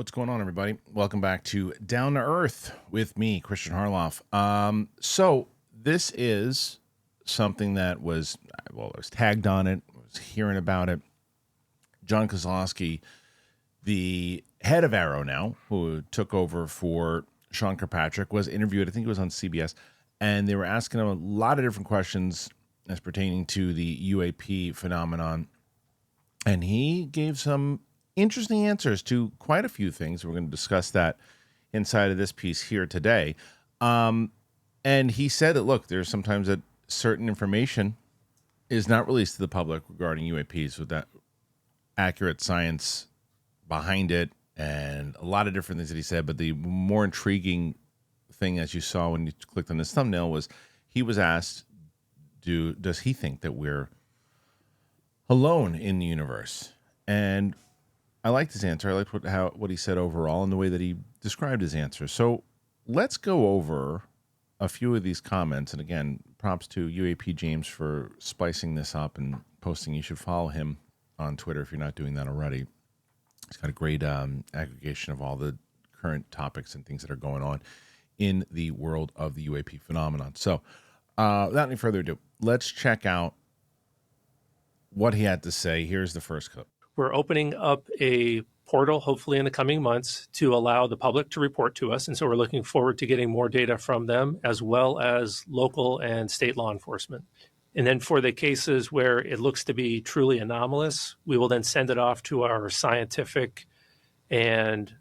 What's going on, everybody? Welcome back to Down to Earth with me, Kristian Harloff. So this is something that was, I was tagged on it, was hearing about it. Jon Kosloski, the head of AARO now, who took over for Sean Kirkpatrick, was interviewed, I think it was on CBS, and they were asking him a lot of different questions as pertaining to the UAP phenomenon. And he gave some interesting answers to quite a few things. We're going to discuss that inside of this piece here today. And he said that, look, there's sometimes that certain information is not released to the public regarding UAPs with that accurate science behind it and a lot of different things that he said. But the more intriguing thing, as you saw when you clicked on this thumbnail, was he was asked, does he think that we're alone in the universe? And I liked his answer. I liked what he said overall and the way that he described his answer. So let's go over a few of these comments. And again, props to UAP James for spicing this up and posting. You should follow him on Twitter if you're not doing that already. He's got a great aggregation of all the current topics and things that are going on in the world of the UAP phenomenon. So without any further ado, let's check out what he had to say. Here's the first clip. We're opening up a portal, hopefully in the coming months, to allow the public to report to us. And so we're looking forward to getting more data from them, as well as local and state law enforcement. And then for the cases where it looks to be truly anomalous, we will then send it off to our scientific and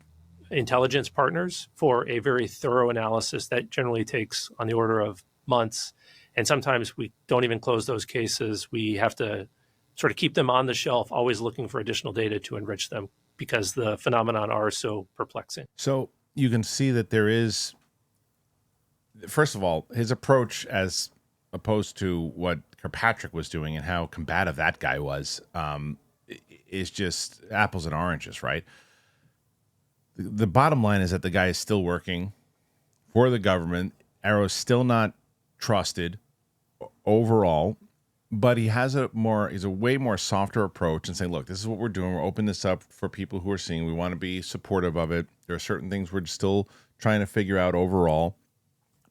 intelligence partners for a very thorough analysis that generally takes on the order of months. And sometimes we don't even close those cases. We have to sort of keep them on the shelf, always looking for additional data to enrich them because the phenomenon are so perplexing. So you can see that there is, first of all, his approach as opposed to what Kirkpatrick was doing and how combative that guy was, is just apples and oranges, right? The bottom line is that the guy is still working for the government. AARO's still not trusted overall. But he has a way more softer approach and saying, look, this is what we're doing. We're opening this up for people who are seeing. We want to be supportive of it. There are certain things we're still trying to figure out overall.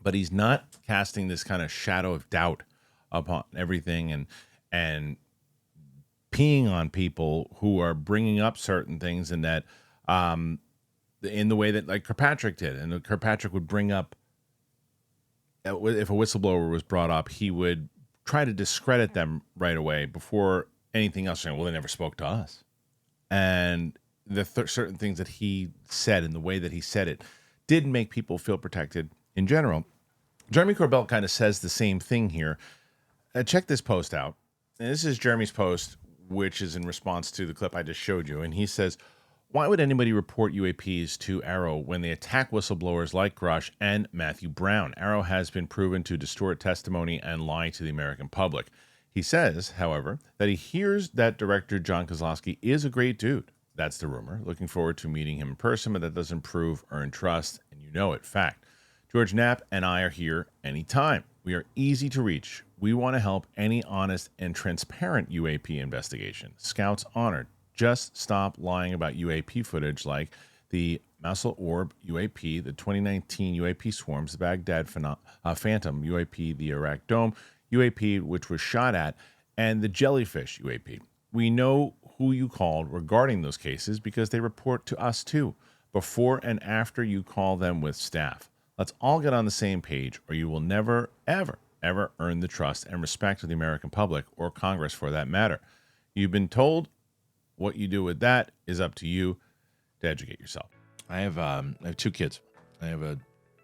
But he's not casting this kind of shadow of doubt upon everything and peeing on people who are bringing up certain things, and that in the way that like Kirkpatrick did. And Kirkpatrick would bring up, if a whistleblower was brought up, he would try to discredit them right away before anything else, saying, well, they never spoke to us. And the certain things that he said and the way that he said it didn't make people feel protected in general. Jeremy Corbell kind of says the same thing here. Check this post out. And this is Jeremy's post, which is in response to the clip I just showed you. And he says, why would anybody report UAPs to AARO when they attack whistleblowers like Grush and Matthew Brown? AARO has been proven to distort testimony and lie to the American public. He says, however, that he hears that Director Jon Kosloski is a great dude. That's the rumor. Looking forward to meeting him in person, but that doesn't prove earned trust, and you know it. Fact. George Knapp and I are here anytime. We are easy to reach. We want to help any honest and transparent UAP investigation. Scouts honored. Just stop lying about UAP footage like the Mosul Orb UAP, the 2019 UAP swarms, the Baghdad Phantom UAP, the Iraq Dome UAP, which was shot at, and the Jellyfish UAP. We know who you called regarding those cases because they report to us too, before and after you call them with staff. Let's all get on the same page, or you will never, ever, ever earn the trust and respect of the American public or Congress for that matter. You've been told. What you do with that is up to you to educate yourself. I have two kids. I have a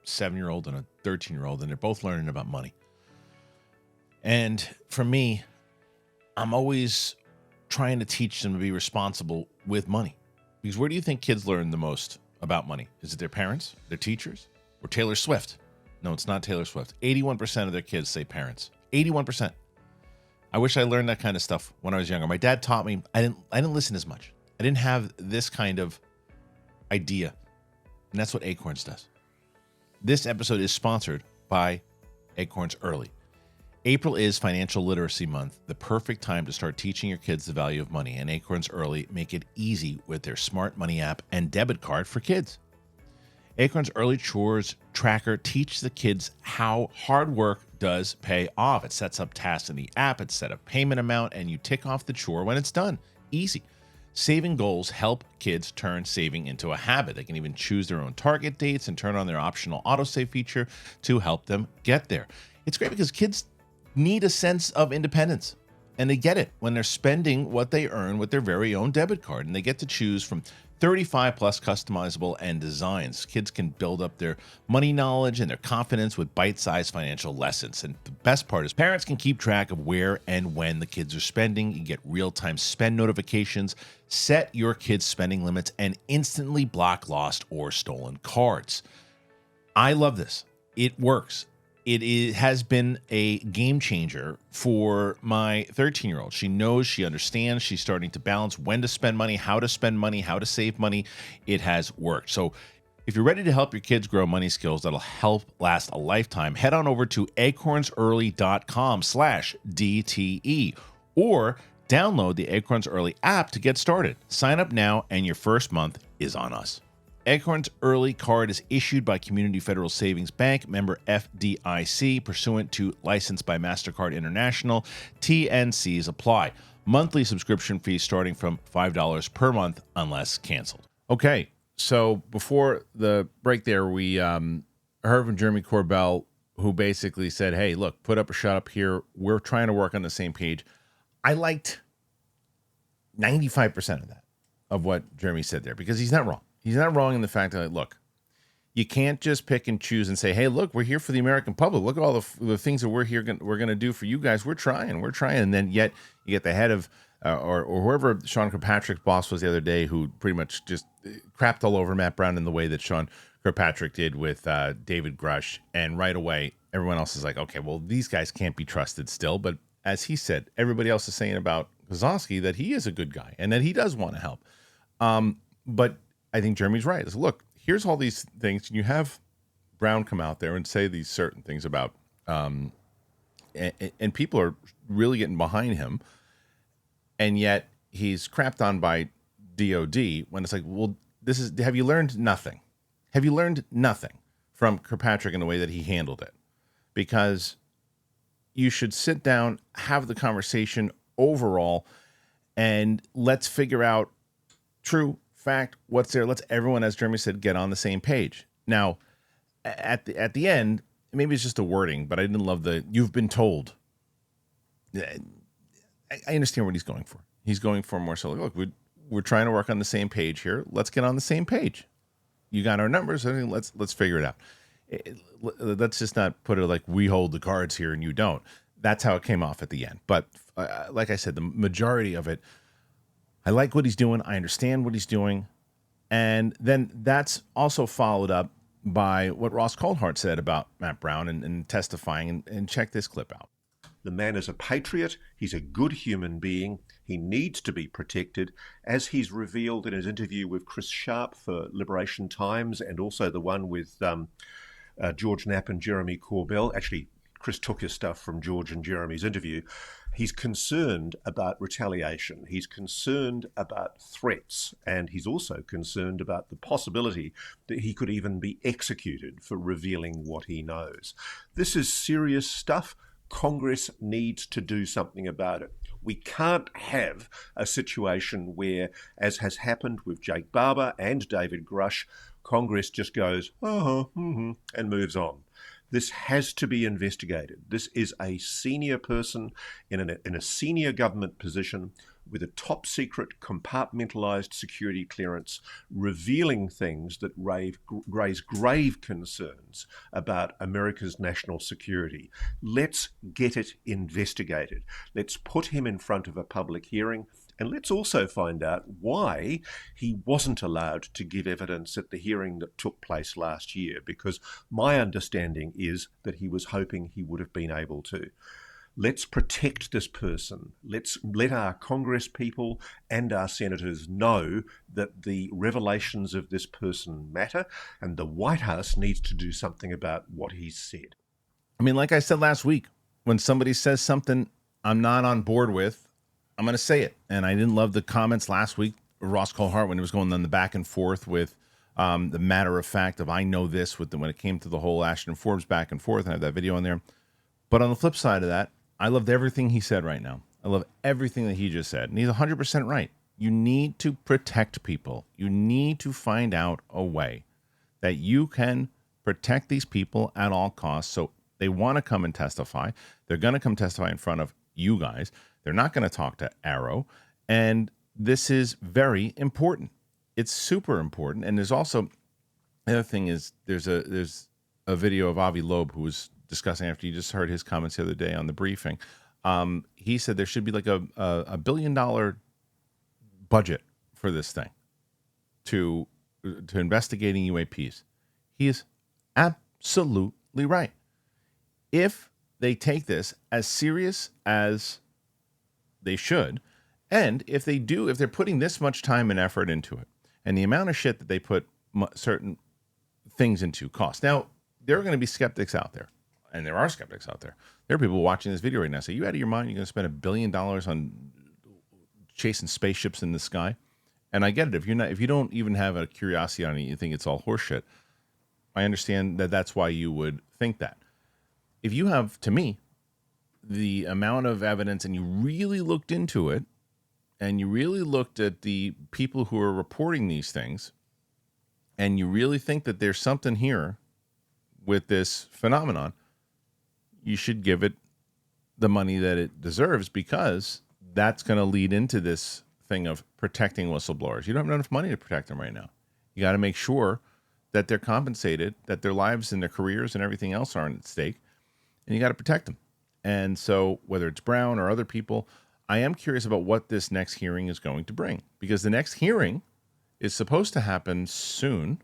7-year-old and a 13-year-old, and they're both learning about money. And for me, I'm always trying to teach them to be responsible with money. Because where do you think kids learn the most about money? Is it their parents, their teachers, or Taylor Swift? No, it's not Taylor Swift. 81% of their kids say parents. 81%. I wish I learned that kind of stuff when I was younger. My dad taught me. I didn't listen as much. I didn't have this kind of idea. And that's what Acorns does. This episode is sponsored by Acorns Early. April is Financial Literacy Month, the perfect time to start teaching your kids the value of money, and Acorns Early make it easy with their smart money app and debit card for kids. Acorns Early Chores Tracker teaches the kids how hard work does pay off. It sets up tasks in the app, it sets a payment amount, and you tick off the chore when it's done. Easy. Saving goals help kids turn saving into a habit. They can even choose their own target dates and turn on their optional autosave feature to help them get there. It's great because kids need a sense of independence, and they get it when they're spending what they earn with their very own debit card, and they get to choose from 35 plus customizable end designs. Kids can build up their money knowledge and their confidence with bite-sized financial lessons. And the best part is parents can keep track of where and when the kids are spending. You get real-time spend notifications, set your kids' spending limits, and instantly block lost or stolen cards. I love this. It works. It has been a game changer for my 13-year-old. She knows, she understands, she's starting to balance when to spend money, how to save money. It has worked. So if you're ready to help your kids grow money skills that'll help last a lifetime, head on over to acornsearly.com/DTE or download the Acorns Early app to get started. Sign up now and your first month is on us. Acorns Early Card is issued by Community Federal Savings Bank, member FDIC, pursuant to license by MasterCard International. TNCs apply. Monthly subscription fees starting from $5 per month unless canceled. Okay, so before the break there, we heard from Jeremy Corbell, who basically said, hey, look, put up or shut up here. We're trying to work on the same page. I liked 95% of that, of what Jeremy said there, because he's not wrong. He's not wrong in the fact that, look, you can't just pick and choose and say, hey, look, we're here for the American public. Look at all the things that we're going to do for you guys. We're trying. And then yet you get the head of, or whoever Sean Kirkpatrick's boss was the other day, who pretty much just crapped all over Matt Brown in the way that Sean Kirkpatrick did with David Grush. And right away, everyone else is like, okay, well, these guys can't be trusted still. But as he said, everybody else is saying about Kazowski that he is a good guy and that he does want to help. But I think Jeremy's right. Is, look, here's all these things. You have Brown come out there and say these certain things about, and people are really getting behind him, and yet he's crapped on by DOD when it's like, well, have you learned nothing? Have you learned nothing from Kirkpatrick in the way that he handled it? Because you should sit down, have the conversation overall, and let's figure out true fact, what's there. Let's everyone, as Jeremy said, get on the same page. Now, at the end, maybe it's just a wording, but I didn't love the "you've been told." I understand what he's going for. He's going for more so, look, we're trying to work on the same page here. Let's get on the same page. You got our numbers. Let's figure it out. Let's just not put it like we hold the cards here and you don't. That's how it came off at the end. But like I said, the majority of it, I like what he's doing. I understand what he's doing. And then that's also followed up by what Ross Coulthart said about Matt Brown and testifying. And check this clip out. The man is a patriot. He's a good human being. He needs to be protected, as he's revealed in his interview with Chris Sharp for Liberation Times, and also the one with George Knapp and Jeremy Corbell. Actually, Chris took his stuff from George and Jeremy's interview. He's concerned about retaliation. He's concerned about threats. And he's also concerned about the possibility that he could even be executed for revealing what he knows. This is serious stuff. Congress needs to do something about it. We can't have a situation where, as has happened with Jake Barber and David Grush, Congress just goes, and moves on. This has to be investigated. This is a senior person in a senior government position with a top secret compartmentalized security clearance, revealing things that raise grave concerns about America's national security. Let's get it investigated. Let's put him in front of a public hearing. And let's also find out why he wasn't allowed to give evidence at the hearing that took place last year, because my understanding is that he was hoping he would have been able to. Let's protect this person. Let's let our Congress people and our senators know that the revelations of this person matter, and the White House needs to do something about what he said. I mean, like I said last week, when somebody says something I'm not on board with, I'm going to say it. And I didn't love the comments last week, Ross Coulthart, when he was going on the back and forth with the matter of fact of I know this when it came to the whole Ashton Forbes back and forth. And I have that video on there. But on the flip side of that, I loved everything he said right now. I love everything that he just said. And he's 100% right. You need to protect people. You need to find out a way that you can protect these people at all costs. So they want to come and testify. They're going to come testify in front of you guys. They're not going to talk to AARO. And this is very important. It's super important. And there's also, the other thing is there's a video of Avi Loeb who was discussing after you just heard his comments the other day on the briefing. He said there should be like a $1 billion budget for this thing to investigating UAPs. He is absolutely right. If they take this as serious as they should, and if they're putting this much time and effort into it, and the amount of shit that they put certain things into cost. Now, there are going to be skeptics out there, and there are skeptics out there. There are people watching this video right now say, you out of your mind? You're going to spend $1 billion on chasing spaceships in the sky? And I get it. If you don't even have a curiosity on it, you think it's all horseshit. I understand that that's why you would think that. If you have, to me, the amount of evidence and you really looked into it, and you really looked at the people who are reporting these things, and you really think that there's something here with this phenomenon, you should give it the money that it deserves, because that's going to lead into this thing of protecting whistleblowers. You don't have enough money to protect them right now. You got to make sure that they're compensated, that their lives and their careers and everything else aren't at stake, and you got to protect them. And so whether it's Brown or other people, I am curious about what this next hearing is going to bring, because the next hearing is supposed to happen soon.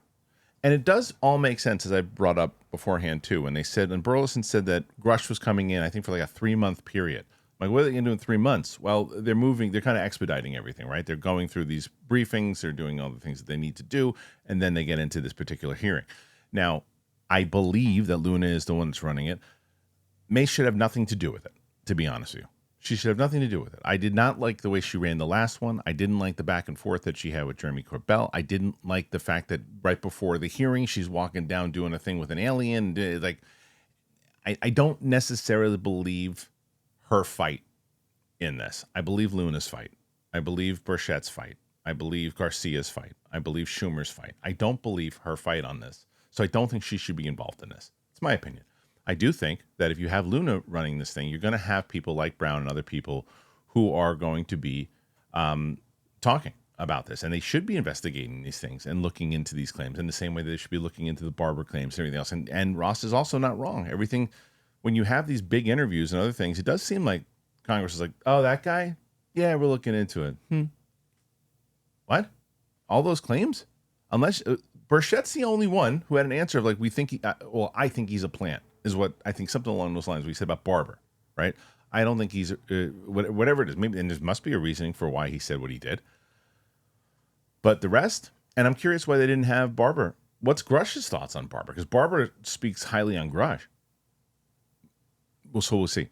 And it does all make sense, as I brought up beforehand, too, when they said, and Burleson said that Grush was coming in, I think, for like a 3-month period. Like, what are they going to do in 3 months? Well, they're kind of expediting everything, right? They're going through these briefings, they're doing all the things that they need to do, and then they get into this particular hearing. Now, I believe that Luna is the one that's running it. May should have nothing to do with it, to be honest with you. She should have nothing to do with it. I did not like the way she ran the last one. I didn't like the back and forth that she had with Jeremy Corbell. I didn't like the fact that right before the hearing, she's walking down doing a thing with an alien. Like, I don't necessarily believe her fight in this. I believe Luna's fight. I believe Burchett's fight. I believe Garcia's fight. I believe Schumer's fight. I don't believe her fight on this. So I don't think she should be involved in this. It's my opinion. I do think that if you have Luna running this thing, you're going to have people like Brown and other people who are going to be talking about this. And they should be investigating these things and looking into these claims in the same way that they should be looking into the Barber claims and everything else. And Ross is also not wrong. Everything, when you have these big interviews and other things, it does seem like Congress is like, oh, that guy? Yeah, we're looking into it. What? All those claims? Unless Burchett's the only one who had an answer of like, I think he's a plant. Is what I think, something along those lines we said about Barber, right? I don't think he's whatever it is. Maybe, and there must be a reasoning for why he said what he did. But the rest, and I'm curious why they didn't have Barber. What's Grush's thoughts on Barber? Because Barber speaks highly on Grush. So we'll see.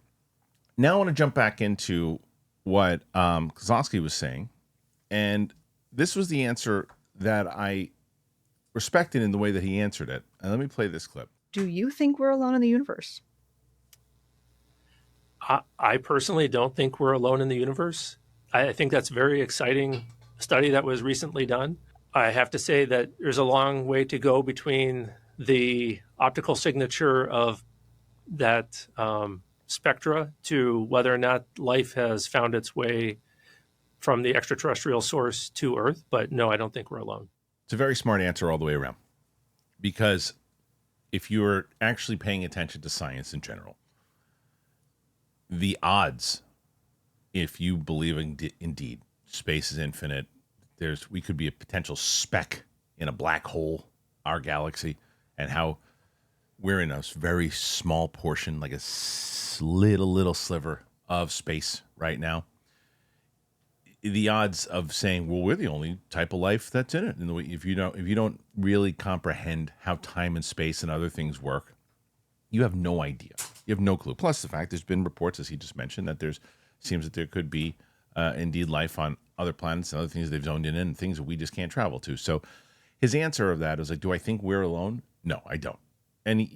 Now I want to jump back into what Kazowski was saying, and this was the answer that I respected in the way that he answered it. And let me play this clip. Do you think we're alone in the universe? I personally don't think we're alone in the universe. I think that's a very exciting study that was recently done. I have to say that there's a long way to go between the optical signature of that spectra to whether or not life has found its way from the extraterrestrial source to Earth. But no, I don't think we're alone. It's a very smart answer all the way around, because if you're actually paying attention to science in general, the odds, if you believe indeed space is infinite, we could be a potential speck in a black hole, our galaxy, and how we're in a very small portion, like a little sliver of space right now. The odds of saying, well, we're the only type of life that's in it. And if you don't really comprehend how time and space and other things work, you have no idea. You have no clue. Plus the fact there's been reports, as he just mentioned, that seems that there could be indeed life on other planets and other things they've zoned in and things that we just can't travel to. So his answer of that was like, do I think we're alone? No, I don't. And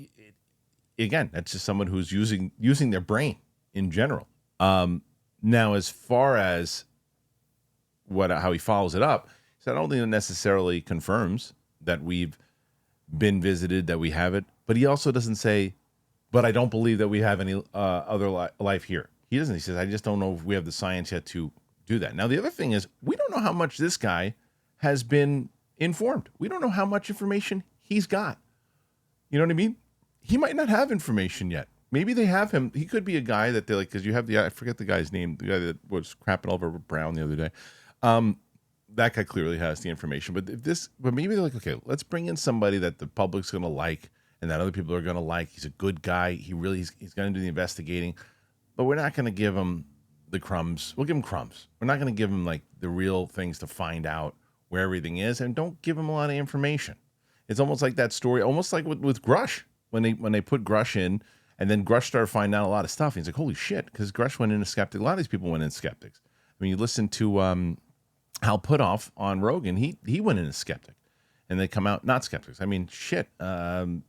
again, that's just someone who's using their brain in general. Now, as far as how he follows it up, so I don't think it necessarily confirms that we've been visited, that we have it, but he also doesn't say, but I don't believe that we have any other life here. He doesn't. He says, I just don't know if we have the science yet to do that. Now, the other thing is, we don't know how much this guy has been informed. We don't know how much information he's got. You know what I mean? He might not have information yet. Maybe they have him. He could be a guy that they like, because you have I forget the guy's name, the guy that was crapping over Brown the other day. That guy clearly has the information. But maybe they're like, okay, let's bring in somebody that the public's going to like and that other people are going to like. He's a good guy. He's going to do the investigating. But we're not going to give him the crumbs. We'll give him crumbs. We're not going to give him like the real things to find out where everything is, and don't give him a lot of information. It's almost like that story, almost like with Grush, when they put Grush in, and then Grush started finding out a lot of stuff. He's like, holy shit, because Grush went in a skeptic. A lot of these people went in skeptics. I mean, you listen to Hal Puthoff on Rogan, he went in a skeptic, and they come out not skeptics. I mean, shit. Hynek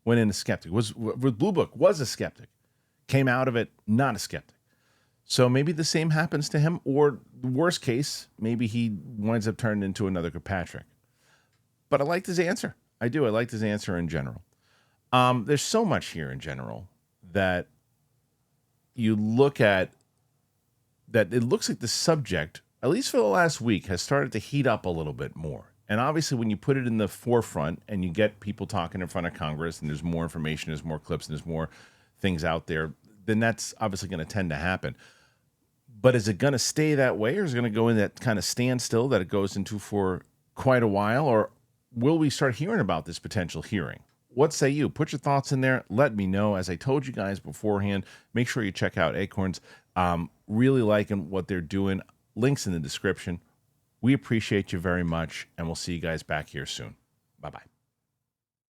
went in a skeptic. With Blue Book was a skeptic, came out of it not a skeptic. So maybe the same happens to him, or the worst case, maybe he winds up turning into another Kirkpatrick. But I liked his answer. I do. I liked his answer in general. There's so much here in general that you look at, that it looks like the subject, at least for the last week, has started to heat up a little bit more. And obviously, when you put it in the forefront and you get people talking in front of Congress, and there's more information, there's more clips, and there's more things out there, then that's obviously going to tend to happen. But is it going to stay that way, or is it going to go in that kind of standstill that it goes into for quite a while? Or will we start hearing about this potential hearing? What say you? Put your thoughts in there. Let me know. As I told you guys beforehand, make sure you check out Acorns. Really liking what they're doing. Links in the description. We appreciate you very much, and we'll see you guys back here soon. Bye-bye.